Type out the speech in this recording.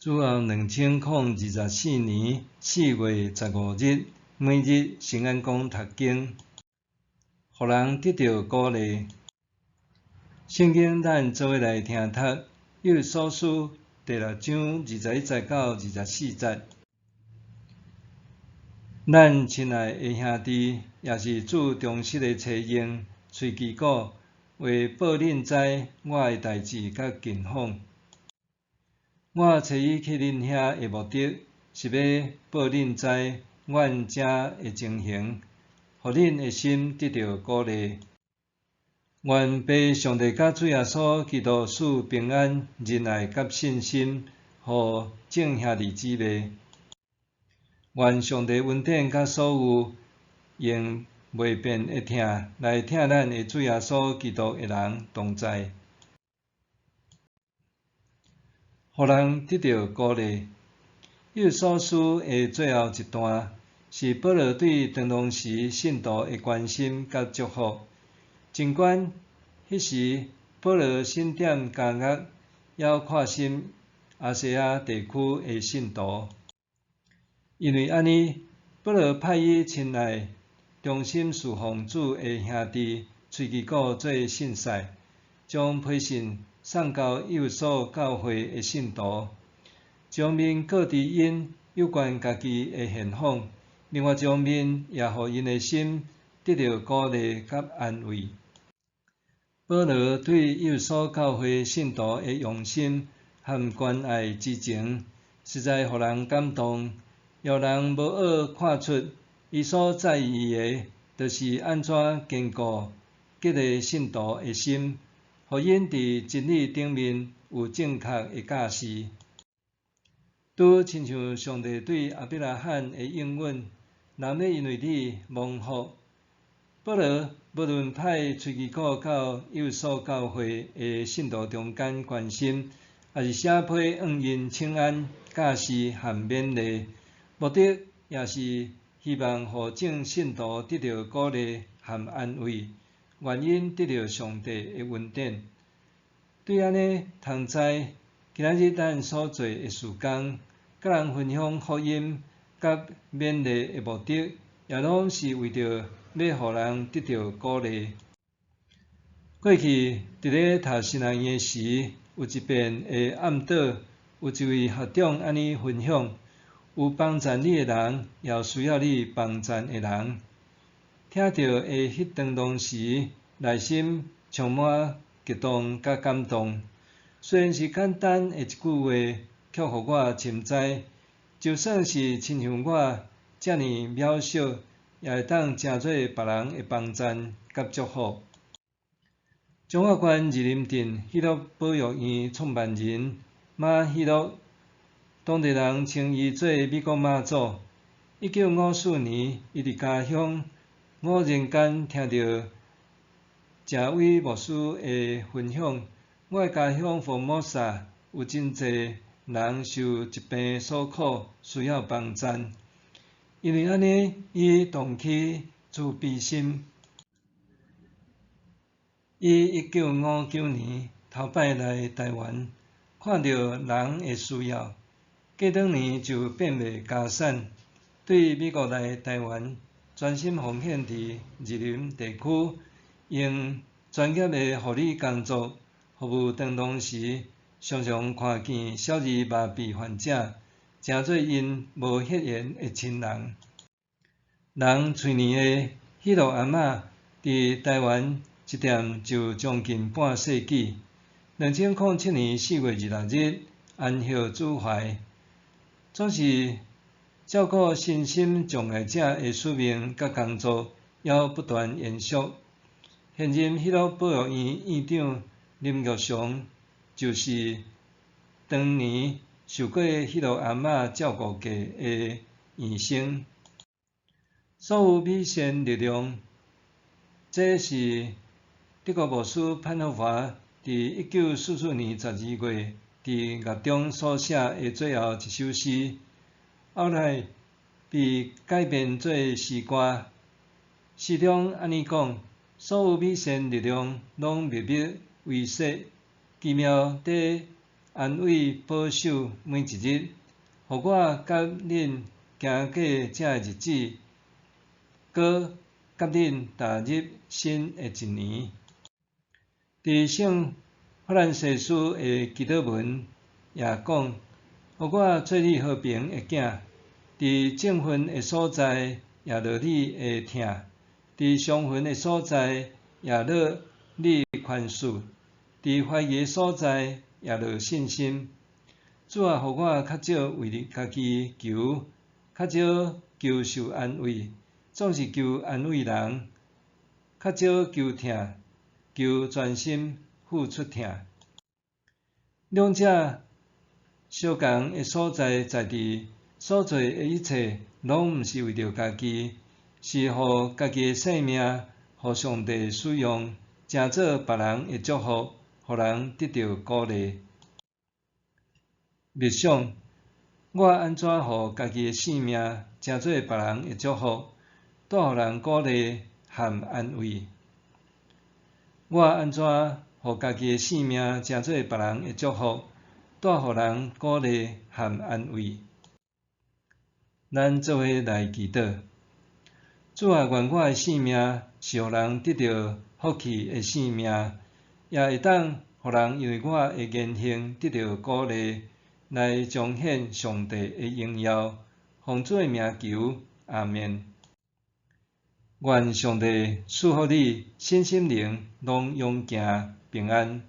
主后2024年4月15日，每日圣安宫读经，互人得到鼓励。圣经咱做伙来听读，以弗所书第6章21到24节。咱亲爱的兄弟，也是主忠实的妻婴，崔基古为报恁知我的代志甲近况。我找伊去恁遐的目的，是要报恁知阮遮的情形，互恁的心得到鼓励。愿被上帝甲主耶稣基督赐平安、仁爱甲信心，互众兄弟姊妹。愿上帝恩典甲所有用袂变的听来听咱的主耶稣基督的人同在。互人得到鼓励。以弗所书的最后一段是保罗对当当时信徒的关心甲祝福。尽管迄时保罗心点加压，要看心亚细亚地区的信徒，因为安尼，保罗派伊亲爱、忠心侍奉主的兄弟崔基古做信使，将批信送到以弗所教会的信徒，将面告知因有关家己的现况，另外将面也互因的心得到鼓励甲安慰。保罗对以弗所教会信徒的用心和关爱之情，实在互人感动，也让人无谙看出伊所在意的，就是安怎坚固激励信徒的心，互因伫真理顶面有正确的教示。拄亲像上帝对亚伯拉罕的应允，人要因为你蒙福。保罗无论派崔基古到以弗所教会的信徒中间关心，也是写批向因请安、教示和勉励，目的也是希望互众信徒得到鼓励和安慰，愿因得到上帝的恩典。对安尼，通知今仔日咱所做的事工，甲人分享福音甲勉励的目的，也拢是为着要互人得到鼓励。过去伫咧读新学院时，有一遍的暗祷，有一位学长安尼分享：有帮助你的人，也有需要你帮助的人。听到的迄当时，内心充满激动甲感动。虽然是简单的一句话，却互我深知，就算是亲像我遮尔渺小，也会当成做别人的帮衬甲祝福。中华县二林镇喜乐保育院创办人马喜乐，当地人称伊做美国妈祖。1954年，伊伫家乡偶然间听到这位牧师的分享，我的家乡福摩萨有真侪人受疾病所苦，需要帮衬。因为安尼，伊动起慈悲心。伊1959年头摆来台湾，看到人的需要，过两年就变卖家产，对美国来台湾，专心奉献伫日林地区，用专业的护理工作服务当时，常常看见小儿麻痹患者，诚做因无血缘的亲人。人去年的喜乐阿嬷伫台湾一踮就将近半世纪。2007年4月26日，安息主怀。总是照顾身心障碍者的使命甲工作，要不断延续。现任喜乐保育院院长林玉祥，就是当年受过喜乐阿嬷照顾过的医生。所有美善力量，这是德国牧师潘霍华伫1944年12月伫狱中所写的最后一首诗，后来被改编做诗歌。诗中安尼讲：所有美善力量拢秘密为说，奇妙地安慰保守每一日，互我甲恁行过这日子，搁甲恁踏入新的一年。伫圣法兰西斯的祈祷文也讲，互我做你和平的囝，伫正分的所在也落你的疼，伫伤痕的所在也落你宽恕，伫怀疑的所在也落信心。主啊，互我较少为你家己求，较少求受安慰，总是求安慰人，较少求疼，求专心付出疼。两者相共的所在在伫所做的一切，拢毋是为着家己，是互家己的性命，互上帝使用，成做别人的祝福，互人得到鼓励。默想，我安怎互家己的性命，成做别人的祝福，带互人鼓励和安慰？我安怎互家己的性命，成做别人的祝福，带互人鼓励和安慰？咱做伙来祈祷。主啊，愿我的性命是互人得到福气的性命，也会当互人因为我的言行得到鼓励，来彰显上帝的荣耀。奉主的名求，阿们。愿上帝赐福你身心灵拢永行平安。